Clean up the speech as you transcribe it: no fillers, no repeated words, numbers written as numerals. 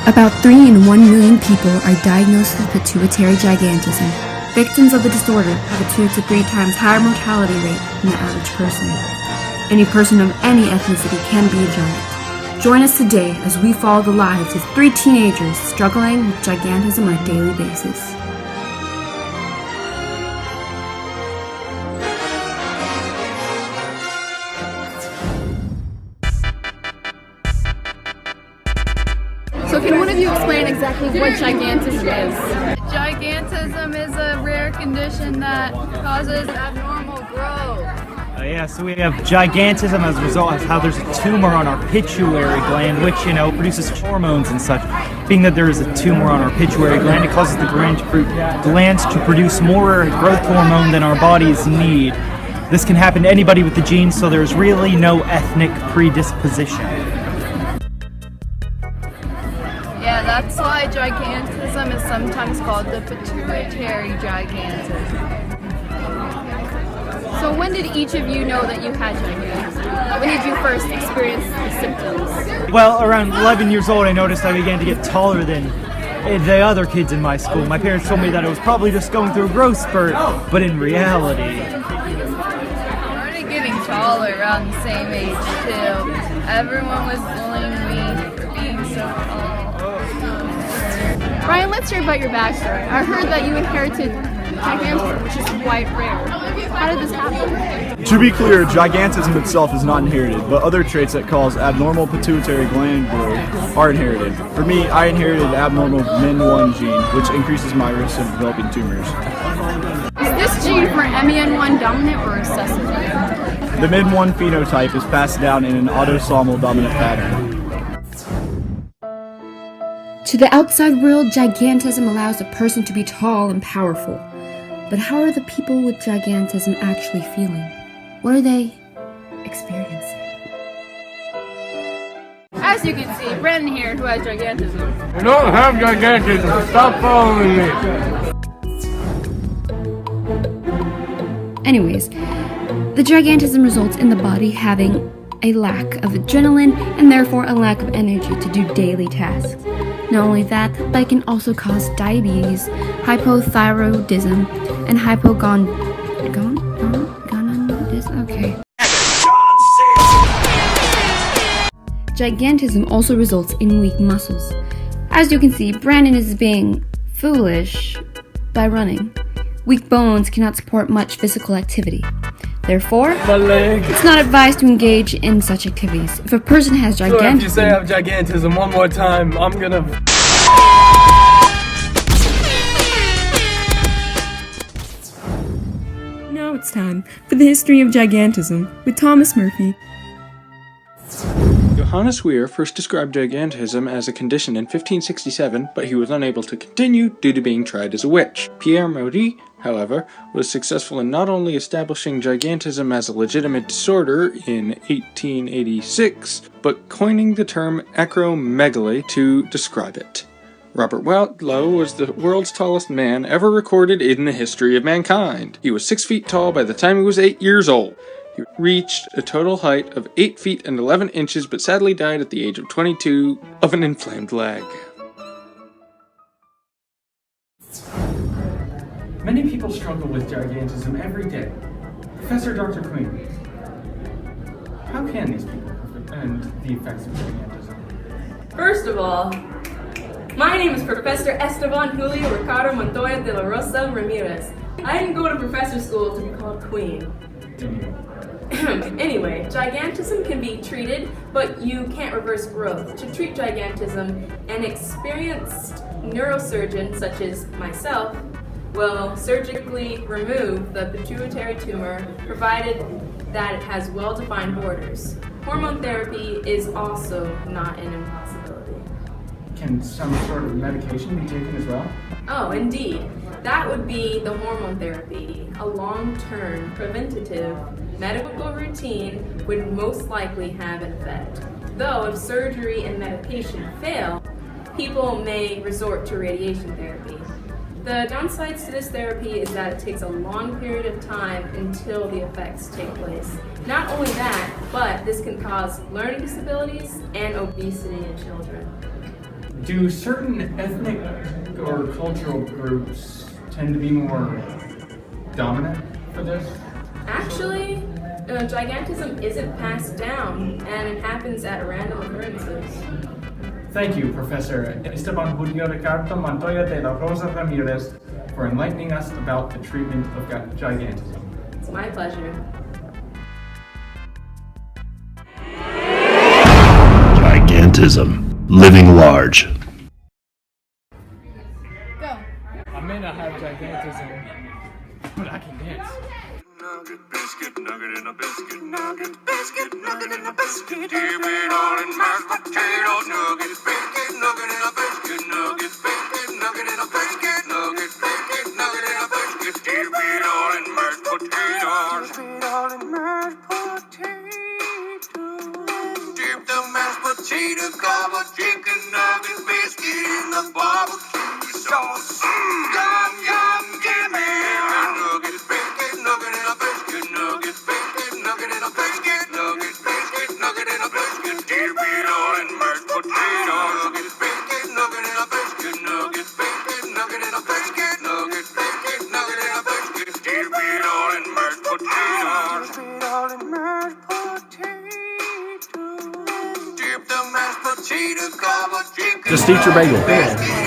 About 3 in 1 million people are diagnosed with pituitary gigantism. Victims of the disorder have a 2 to 3 times higher mortality rate than the average person. Any person of any ethnicity can be a giant. Join us today as we follow the lives of 3 teenagers struggling with gigantism on a daily basis. So can one of you explain exactly what gigantism is? Gigantism is a rare condition that causes abnormal growth. So we have gigantism as a result of how there's a tumor on our pituitary gland, which, produces hormones and such. Being that there is a tumor on our pituitary gland, it causes the glands to produce more growth hormone than our bodies need. This can happen to anybody with the genes, so there's really no ethnic predisposition. Yeah, that's why gigantism is sometimes called the pituitary gigantism. So when did each of you know that you had gigantism? When did you first experience the symptoms? Well, around 11 years old, I noticed I began to get taller than the other kids in my school. My parents told me that I was probably just going through a growth spurt, but in reality... I started getting taller around the same age, too. Everyone was bullying me for being so tall. Ryan, let's hear about your backstory. I heard that you inherited gigantism, which is quite rare. How did this happen? To be clear, gigantism itself is not inherited, but other traits that cause abnormal pituitary gland growth are inherited. For me, I inherited the abnormal MEN1 gene, which increases my risk of developing tumors. Is this gene for MEN1 dominant or recessive? The MEN1 phenotype is passed down in an autosomal dominant pattern. To the outside world, gigantism allows a person to be tall and powerful. But how are the people with gigantism actually feeling? What are they experiencing? As you can see, Brendan here, who has gigantism. I don't have gigantism. Stop following me. Anyways, the gigantism results in the body having a lack of adrenaline and therefore a lack of energy to do daily tasks. Not only that, but it can also cause diabetes, hypothyroidism, and hypogonadism. Okay. Gigantism also results in weak muscles. As you can see, Brandon is being foolish by running. Weak bones cannot support much physical activity. Therefore, it's not advised to engage in such activities. If a person has gigantism... So if you say I have gigantism one more time, I'm gonna... Now it's time for the history of gigantism with Thomas Murphy. Johannes Weir first described gigantism as a condition in 1567, but he was unable to continue due to being tried as a witch. Pierre Maury, however, was successful in not only establishing gigantism as a legitimate disorder in 1886, but coining the term acromegaly to describe it. Robert Wadlow was the world's tallest man ever recorded in the history of mankind. He was 6 feet tall by the time he was 8 years old. He reached a total height of 8 feet and 11 inches, but sadly died at the age of 22 of an inflamed leg. Many people struggle with gigantism every day. Professor Dr. Queen, how can these people and the effects of gigantism? First of all, my name is Professor Esteban Julio Ricardo Montoya de la Rosa Ramirez. I didn't go to professor school to be called Queen. Anyway, gigantism can be treated, but you can't reverse growth. To treat gigantism, an experienced neurosurgeon such as myself will surgically remove the pituitary tumor, provided that it has well-defined borders. Hormone therapy is also not an impossibility. Can some sort of medication be taken as well? Oh, indeed. That would be the hormone therapy. A long-term, preventative medical routine would most likely have an effect. Though, if surgery and medication fail, people may resort to radiation therapy. The downsides to this therapy is that it takes a long period of time until the effects take place. Not only that, but this can cause learning disabilities and obesity in children. Do certain ethnic or cultural groups tend to be more dominant for this? Actually, gigantism isn't passed down, and it happens at random occurrences. Thank you, Professor Esteban Julio Ricardo Montoya de la Rosa Ramirez, for enlightening us about the treatment of gigantism. It's my pleasure. Gigantism. Living large. Go. I may not have gigantism, but I can dance. Nugget, biscuit, nugget in a biscuit, nugget, biscuit, nugget in a biscuit. Dip it all in mashed potatoes, nugget, biscuit, nugget in a biscuit, nugget, biscuit, nugget in a biscuit, nugget, biscuit, nugget in a biscuit. Dip it all in mashed potatoes. Dip it all in mashed potatoes. Dip the mashed potatoes, gobble, chicken nugget, biscuit in the barbecue sauce. Yum, yum, gimme a nugget, biscuit, nugget in a biscuit, nugget, biscuit, nugget in a biscuit, nugget, biscuit, nugget in a biscuit. Dip it all in mashed potatoes. Nugget, biscuit, nugget in a biscuit, nugget, biscuit, nugget in a biscuit, nugget, biscuit, nugget in a biscuit. Dip it all in mashed potatoes. Dip it all in mashed potatoes. Dip the mashed potatoes, gobble, chicken. Just eat your bagel.